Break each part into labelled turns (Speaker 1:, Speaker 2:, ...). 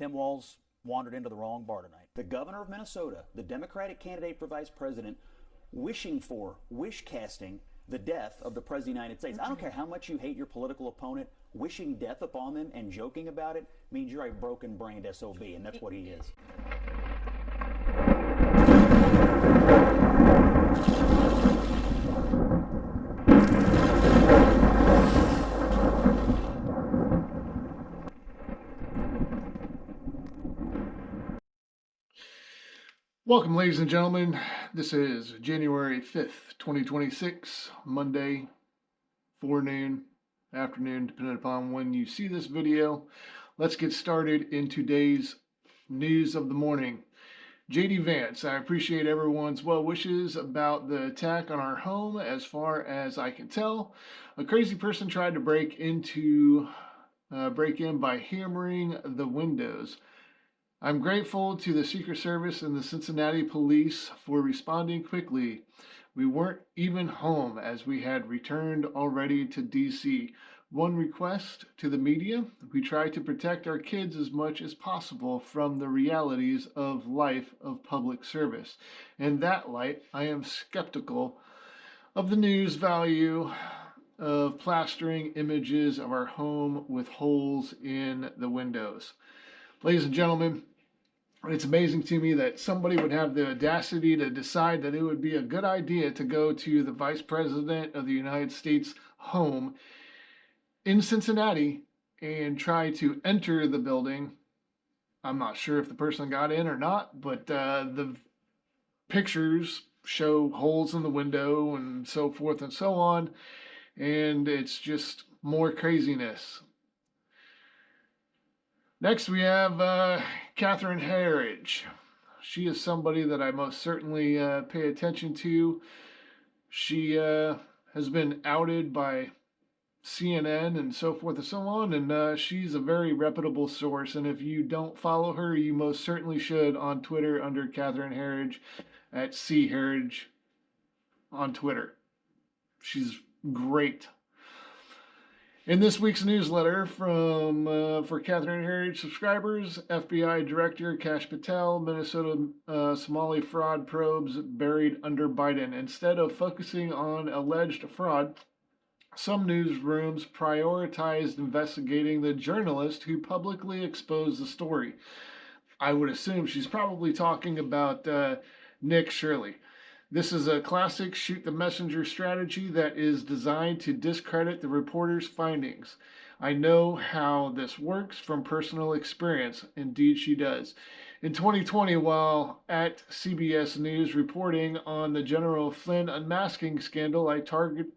Speaker 1: Tim Walz wandered into the wrong bar tonight. The governor of Minnesota, the Democratic candidate for vice president, wish casting the death of the president of the United States. I don't care how much you hate your political opponent, wishing death upon them and joking about it means you're a broken brained SOB, and that's what he is.
Speaker 2: Welcome, ladies and gentlemen. This is January 5th, 2026, Monday, forenoon, afternoon, depending upon when you see this video. Let's get started in today's news of the morning. JD Vance, I appreciate everyone's well wishes about the attack on our home. As far as I can tell, a crazy person tried to break in by hammering the windows. I'm grateful to the Secret Service and the Cincinnati police for responding quickly. We weren't even home as we had returned already to DC. One request to the media: we try to protect our kids as much as possible from the realities of life of public service. In that light, I am skeptical of the news value of plastering images of our home with holes in the windows. Ladies and gentlemen, it's amazing to me that somebody would have the audacity to decide that it would be a good idea to go to the Vice President of the United States home in Cincinnati and try to enter the building. I'm not sure if the person got in or not, but the pictures show holes in the window and so forth and so on, and it's just more craziness. Next, we have Catherine Herridge. She is somebody that I most certainly pay attention to. She has been outed by CNN and so forth and so on, and she's a very reputable source. And if you don't follow her, you most certainly should on Twitter under Catherine Herridge at @CHerridge on Twitter. She's great. In this week's newsletter for Catherine Herridge subscribers, FBI Director Kash Patel, Minnesota Somali fraud probes buried under Biden. Instead of focusing on alleged fraud, some newsrooms prioritized investigating the journalist who publicly exposed the story. I would assume she's probably talking about Nick Shirley. This is a classic shoot the messenger strategy that is designed to discredit the reporter's findings. I know how this works from personal experience. Indeed, she does. In 2020, while at CBS News reporting on the General Flynn unmasking scandal, I think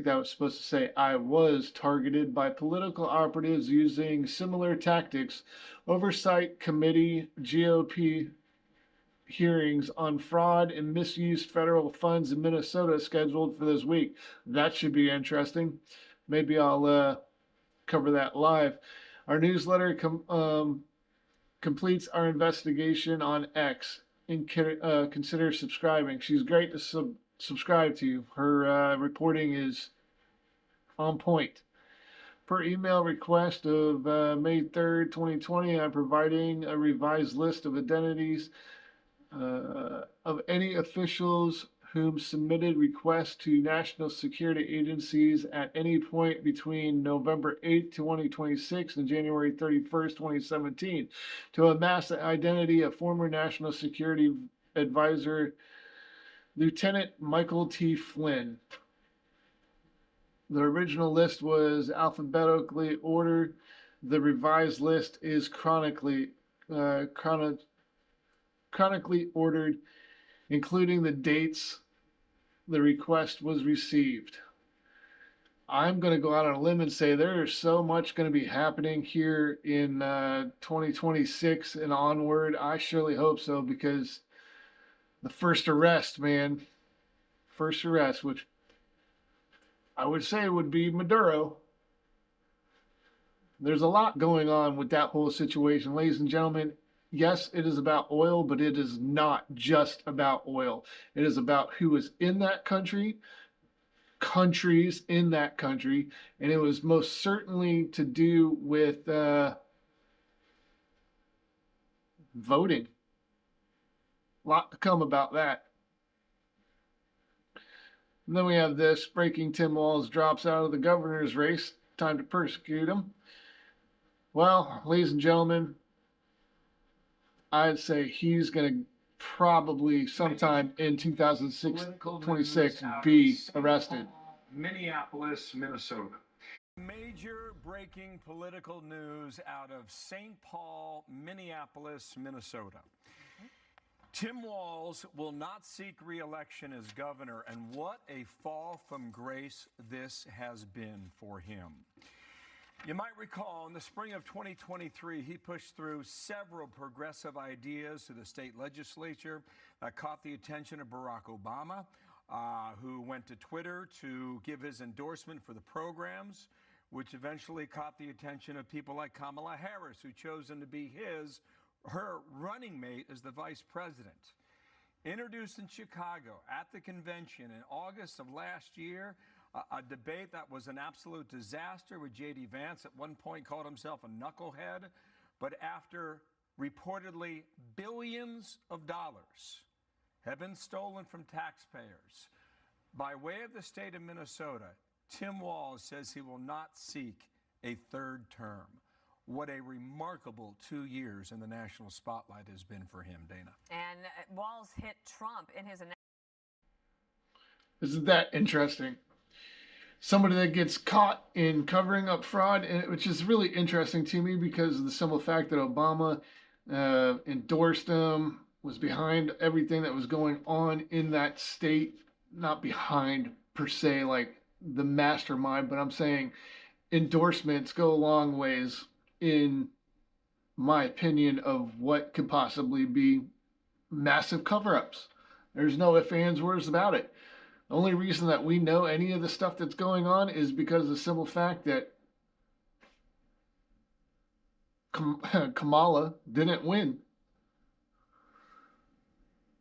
Speaker 2: that was supposed to say I was targeted by political operatives using similar tactics. Oversight Committee GOP hearings on fraud and misused federal funds in Minnesota scheduled for this week. That should be interesting. Maybe I'll cover that live. Our newsletter completes our investigation on X, and consider subscribing. She's great to subscribe to. Her reporting is on point. Per email request of May 3rd, 2020, I'm providing a revised list of identities of any officials whom submitted requests to national security agencies at any point between November 8th, 2026 and January 31st, 2017 to amass the identity of former National Security Advisor Lieutenant Michael T. Flynn. The original list was alphabetically ordered. The revised list is chronically ordered, including the dates the request was received. I'm going to go out on a limb and say there is so much going to be happening here in 2026 and onward. I surely hope so, because the first arrest, which I would say would be Maduro. There's a lot going on with that whole situation, ladies and gentlemen. Yes, it is about oil, but it is not just about oil. It is about who is in that country, countries in that country, and it was most certainly to do with voting. A lot to come about that. And then we have this: breaking Tim Walz drops out of the governor's race. Time to persecute him. Well, ladies and gentlemen, I'd say he's going to probably sometime in 2026 be arrested.
Speaker 3: Minneapolis, Minnesota.
Speaker 4: Major breaking political news out of St. Paul, Minneapolis, Minnesota. Tim Walz will not seek re-election as governor, and what a fall from grace this has been for him. You might recall in the spring of 2023, he pushed through several progressive ideas to the state legislature that caught the attention of Barack Obama, who went to Twitter to give his endorsement for the programs, which eventually caught the attention of people like Kamala Harris, who chose him to be her running mate as the vice president. Introduced in Chicago at the convention in August of last year, a debate that was an absolute disaster, with J.D. Vance at one point called himself a knucklehead. But after reportedly billions of dollars have been stolen from taxpayers by way of the state of Minnesota, Tim Walz says he will not seek a third term. What a remarkable 2 years in the national spotlight has been for him, Dana.
Speaker 5: And Walz hit Trump in his announcement.
Speaker 2: Isn't that interesting? Somebody that gets caught in covering up fraud, which is really interesting to me because of the simple fact that Obama endorsed him, was behind everything that was going on in that state. Not behind per se like the mastermind, but I'm saying endorsements go a long ways in my opinion of what could possibly be massive cover-ups. There's no ifs, ands, words about it. The only reason that we know any of the stuff that's going on is because of the simple fact that Kamala didn't win.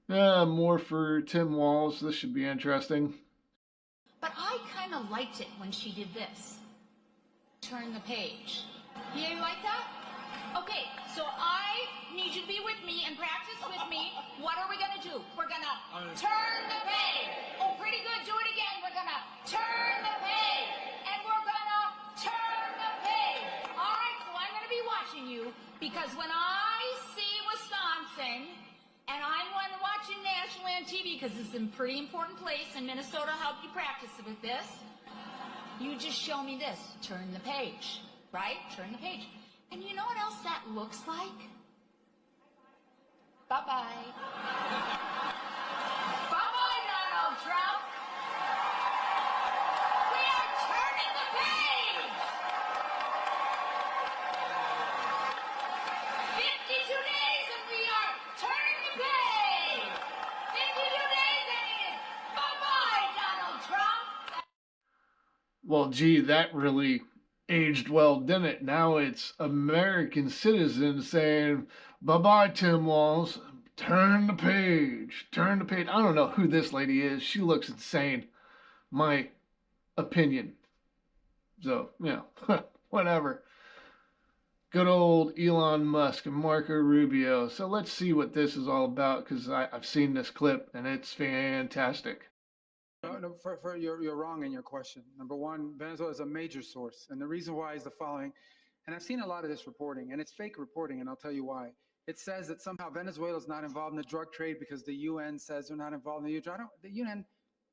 Speaker 2: More for Tim Walz. This should be interesting.
Speaker 6: But I kind of liked it when she did this. Turn the page. Yeah, you like that? Okay, so I need you to be with me and practice with me. What are we going to do? We're going to turn the page. Oh, pretty good. Do it again. We're going to turn the page. And we're going to turn the page. All right, so I'm going to be watching you because when I see Wisconsin, and I'm watching nationally on TV because it's a pretty important place, and Minnesota helped you practice with this, you just show me this. Turn the page. Right? Turn the page. And you know what else that looks like? Bye-bye. Bye-bye, Donald Trump. We are turning the page. 52 days and we are turning the page. 52 days and it is bye-bye, Donald Trump.
Speaker 2: Well, gee, that really aged well, didn't it? Now it's American citizens saying, bye-bye, Tim Walz. Turn the page. Turn the page. I don't know who this lady is. She looks insane. My opinion. So, you know, whatever. Good old Elon Musk and Marco Rubio. So let's see what this is all about, because I've seen this clip and it's fantastic.
Speaker 7: No, you're wrong in your question. Number one, Venezuela is a major source. And the reason why is the following. And I've seen a lot of this reporting, and it's fake reporting, and I'll tell you why. It says that somehow Venezuela is not involved in the drug trade because the UN says they're not involved in the drug trade.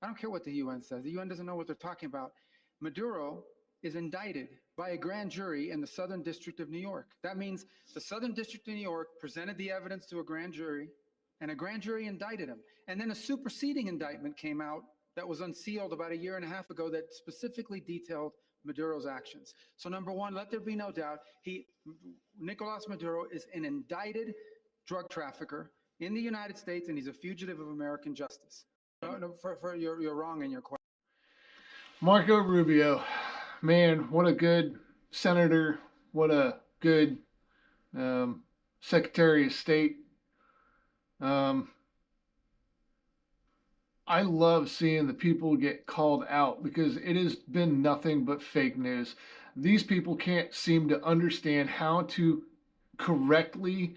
Speaker 7: I don't care what the UN says. The UN doesn't know what they're talking about. Maduro is indicted by a grand jury in the Southern District of New York. That means the Southern District of New York presented the evidence to a grand jury, and a grand jury indicted him. And then a superseding indictment came out that was unsealed about a year and a half ago that specifically detailed Maduro's actions. So number one, let there be no doubt, Nicolas Maduro is an indicted drug trafficker in the United States, and he's a fugitive of American justice. You're wrong in your question.
Speaker 2: Marco Rubio, man, what a good senator, what a good Secretary of State. I love seeing the people get called out because it has been nothing but fake news. These people can't seem to understand how to correctly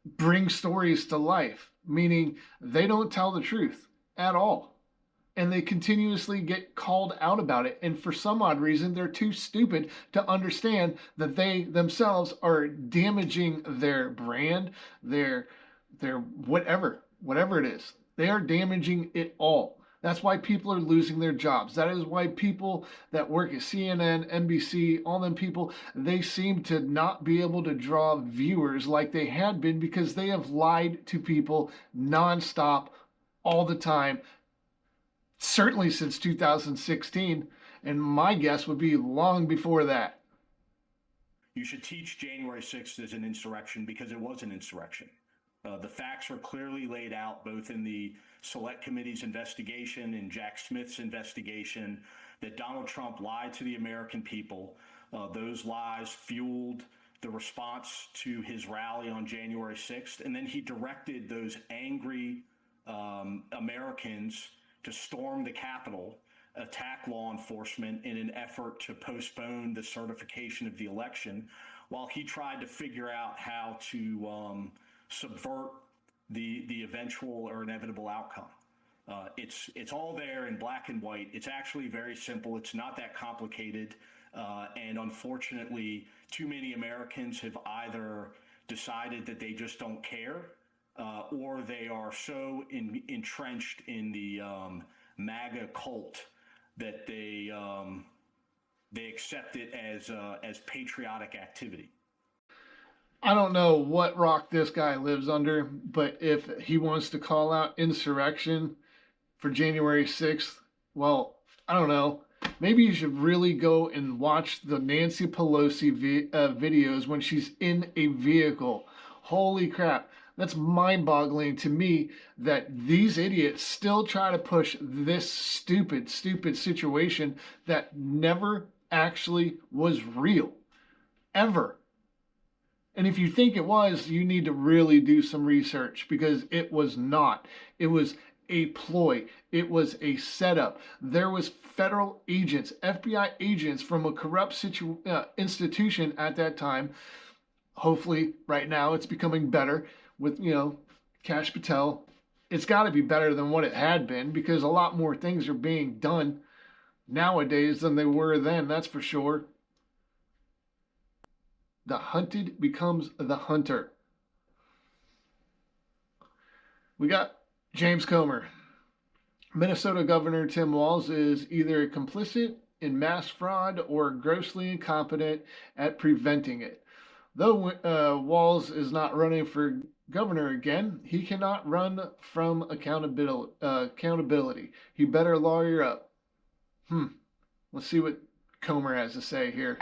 Speaker 2: bring stories to life, meaning they don't tell the truth at all. And they continuously get called out about it. And for some odd reason, they're too stupid to understand that they themselves are damaging their brand, their whatever it is. They are damaging it all. That's why people are losing their jobs. That is why people that work at CNN, NBC, all them people, they seem to not be able to draw viewers like they had been because they have lied to people nonstop all the time, certainly since 2016. And my guess would be long before that.
Speaker 8: You should teach January 6th as an insurrection because it was an insurrection. The facts are clearly laid out both in the Select Committee's investigation and Jack Smith's investigation that Donald Trump lied to the American people. Those lies fueled the response to his rally on January 6th. And then he directed those angry Americans to storm the Capitol, attack law enforcement in an effort to postpone the certification of the election, while he tried to figure out how to subvert the eventual or inevitable outcome. It's all there in black and white. It's actually very simple. It's not that complicated. And unfortunately, too many Americans have either decided that they just don't care, or they are so entrenched in the MAGA cult that they accept it as patriotic activity.
Speaker 2: I don't know what rock this guy lives under, but if he wants to call out insurrection for January 6th, well, I don't know. Maybe you should really go and watch the Nancy Pelosi videos when she's in a vehicle. Holy crap. That's mind-boggling to me that these idiots still try to push this stupid situation that never actually was real. Ever. And if you think it was, you need to really do some research because it was not. It was a ploy. It was a setup. There was federal agents, FBI agents from a corrupt institution at that time. Hopefully, right now, it's becoming better with, Kash Patel. It's got to be better than what it had been because a lot more things are being done nowadays than they were then, that's for sure. The hunted becomes the hunter. We got James Comer. Minnesota Governor Tim Walz is either complicit in mass fraud or grossly incompetent at preventing it. Though Walz is not running for governor again, he cannot run from accountability. He better lawyer up. Let's see what Comer has to say here.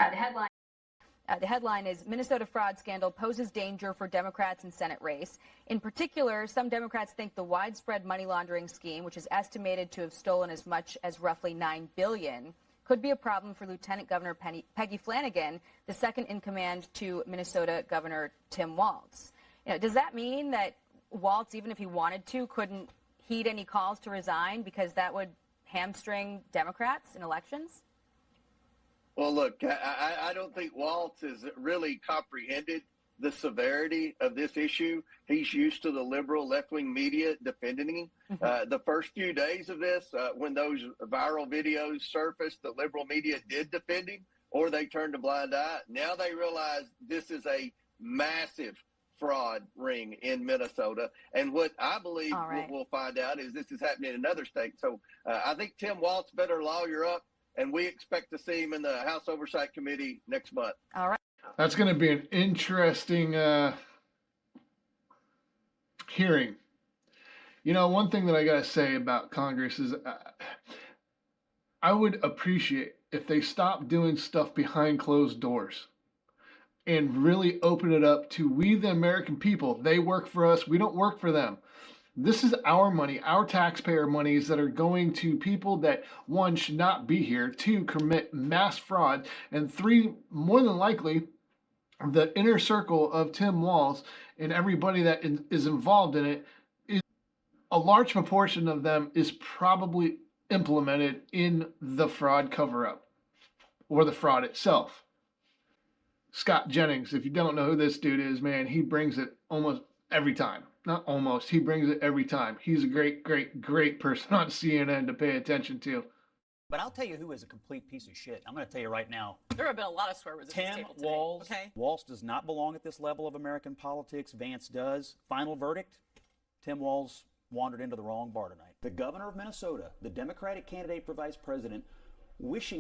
Speaker 9: The headline is Minnesota fraud scandal poses danger for Democrats in Senate race. In particular, some Democrats think the widespread money laundering scheme, which is estimated to have stolen as much as roughly $9 billion, could be a problem for Lieutenant Governor Peggy Flanagan, the second in command to Minnesota Governor Tim Walz. Does that mean that Walz, even if he wanted to, couldn't heed any calls to resign because that would hamstring Democrats in elections?
Speaker 10: Well, look, I don't think Walz has really comprehended the severity of this issue. He's used to the liberal left-wing media defending him. The first few days of this, when those viral videos surfaced, the liberal media did defend him, or they turned a blind eye. Now they realize this is a massive fraud ring in Minnesota. And what I believe we'll find out is this is happening in other states. So I think Tim Walz better lawyer up. And we expect to see him in the House Oversight Committee next month.
Speaker 9: All right.
Speaker 2: That's going to be an interesting hearing. One thing that I got to say about Congress is I would appreciate if they stopped doing stuff behind closed doors and really open it up to we, the American people. They work for us. We don't work for them. This is our money, our taxpayer monies that are going to people that, one, should not be here, two, commit mass fraud, and three, more than likely, the inner circle of Tim Walz and everybody that is involved in it a large proportion of them is probably implemented in the fraud cover-up or the fraud itself. Scott Jennings, if you don't know who this dude is, man, he brings it almost every time. Not almost, he brings it every time. He's a great, great, great person on CNN to pay attention to.
Speaker 1: But I'll tell you who is a complete piece of shit. I'm going to tell you right now.
Speaker 5: There have been a lot of swear words at this
Speaker 1: Tim
Speaker 5: table today.
Speaker 1: Walz.
Speaker 5: Okay.
Speaker 1: Walz does not belong at this level of American politics. Vance does. Final verdict, Tim Walz wandered into the wrong bar tonight. The governor of Minnesota, the Democratic candidate for vice president, wish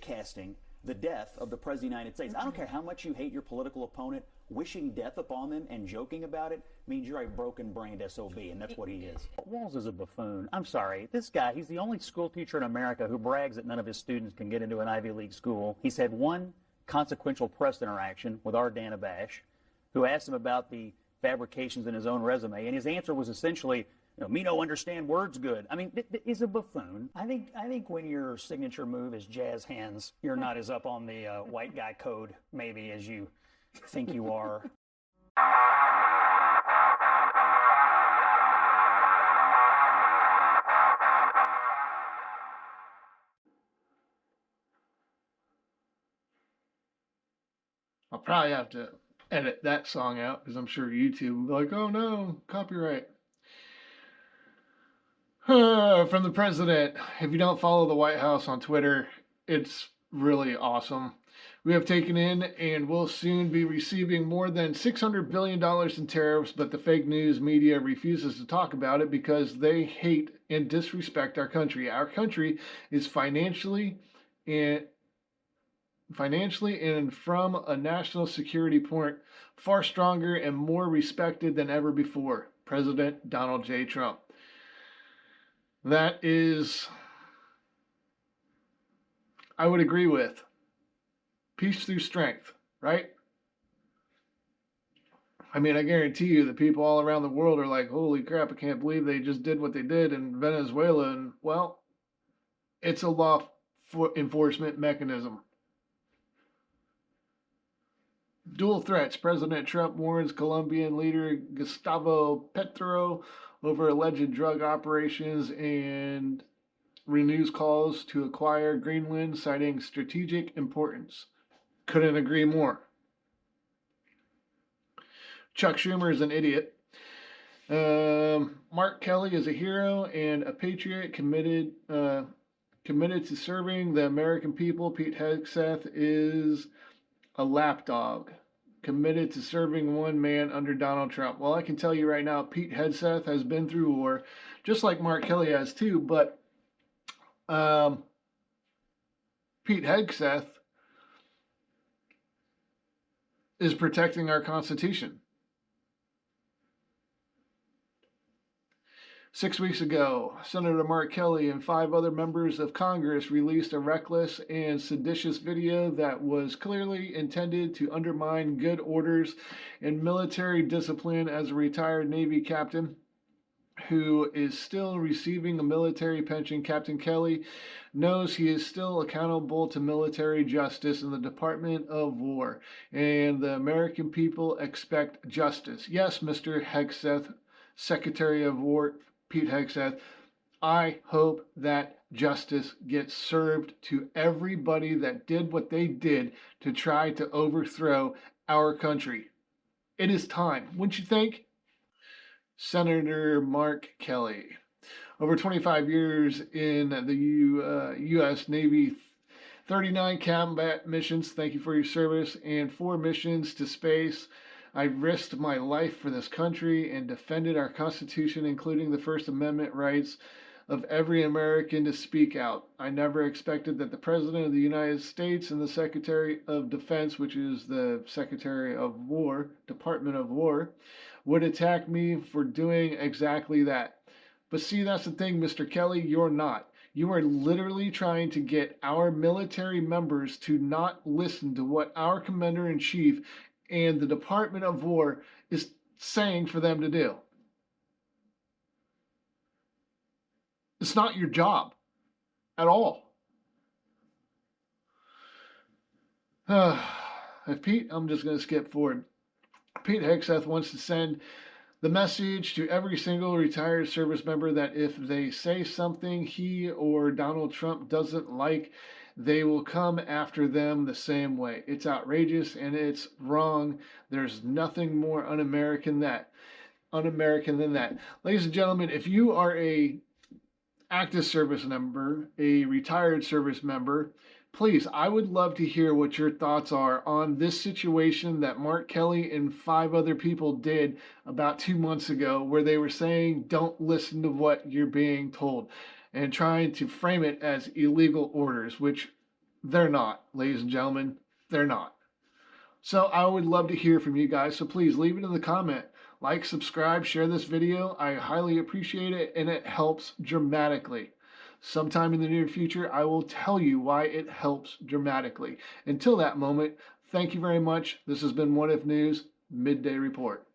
Speaker 1: casting the death of the President of the United States. I don't care how much you hate your political opponent, wishing death upon them and joking about it means you're a broken-brained SOB, and that's what he is. Walz is a buffoon. I'm sorry. This guy, he's the only school teacher in America who brags that none of his students can get into an Ivy League school. He's had one consequential press interaction with our Dana Bash, who asked him about the fabrications in his own resume, and his answer was essentially, me no understand words good. I mean, he's a buffoon. I think when your signature move is jazz hands, you're not as up on the white guy code, maybe, as you think you are.
Speaker 2: I'll probably have to edit that song out because I'm sure YouTube will be like, oh no, copyright. From the president, if you don't follow the White House on Twitter, it's really awesome. We have taken in and will soon be receiving more than $600 billion in tariffs, but the fake news media refuses to talk about it because they hate and disrespect our country. Our country is financially and from a national security point far stronger and more respected than ever before. President Donald J. Trump. That is, I would agree with. Peace through strength, right? I mean, I guarantee you the people all around the world are like, holy crap, I can't believe they just did what they did in Venezuela. And, well, it's a law enforcement mechanism. Dual threats. President Trump warns Colombian leader Gustavo Petro over alleged drug operations and renews calls to acquire Greenland, citing strategic importance. Couldn't agree more. Chuck Schumer is an idiot. Mark Kelly is a hero and a patriot committed to serving the American people. Pete Hegseth is a lapdog, committed to serving one man under Donald Trump. Well, I can tell you right now, Pete Hegseth has been through war, just like Mark Kelly has too, but Pete Hegseth is protecting our Constitution. 6 weeks ago, Senator Mark Kelly and 5 other members of Congress released a reckless and seditious video that was clearly intended to undermine good orders and military discipline. As a retired Navy captain who is still receiving a military pension, Captain Kelly knows he is still accountable to military justice in the Department of War, and the American people expect justice. Yes, Mr. Hegseth, Secretary of War Pete Hegseth, I hope that justice gets served to everybody that did what they did to try to overthrow our country. It is time, wouldn't you think? Senator Mark Kelly, over 25 years in the U.S. Navy, 39 combat missions, thank you for your service, and 4 missions to space. I risked my life for this country and defended our Constitution, including the First Amendment rights of every American to speak out. I never expected that the President of the United States and the Secretary of Defense, which is the Secretary of War, Department of War, would attack me for doing exactly that. But see, that's the thing, Mr. Kelly, you're not. You are literally trying to get our military members to not listen to what our Commander-in-Chief and the Department of War is saying for them to do. It's not your job at all. If Pete, I'm just going to skip forward. Pete Hegseth wants to send the message to every single retired service member that if they say something he or Donald Trump doesn't like, they will come after them the same way. It's outrageous and it's wrong. There's nothing more un-American than that. Ladies and gentlemen, if you are a active service member, a retired service member, please, I would love to hear what your thoughts are on this situation that Mark Kelly and 5 other people did about 2 months ago, where they were saying, don't listen to what you're being told, and trying to frame it as illegal orders, which they're not, ladies and gentlemen, they're not. So I would love to hear from you guys, so please leave it in the comment. Like, subscribe, share this video. I highly appreciate it, and it helps dramatically. Sometime in the near future, I will tell you why it helps dramatically. Until that moment, thank you very much. This has been What If News Midday Report.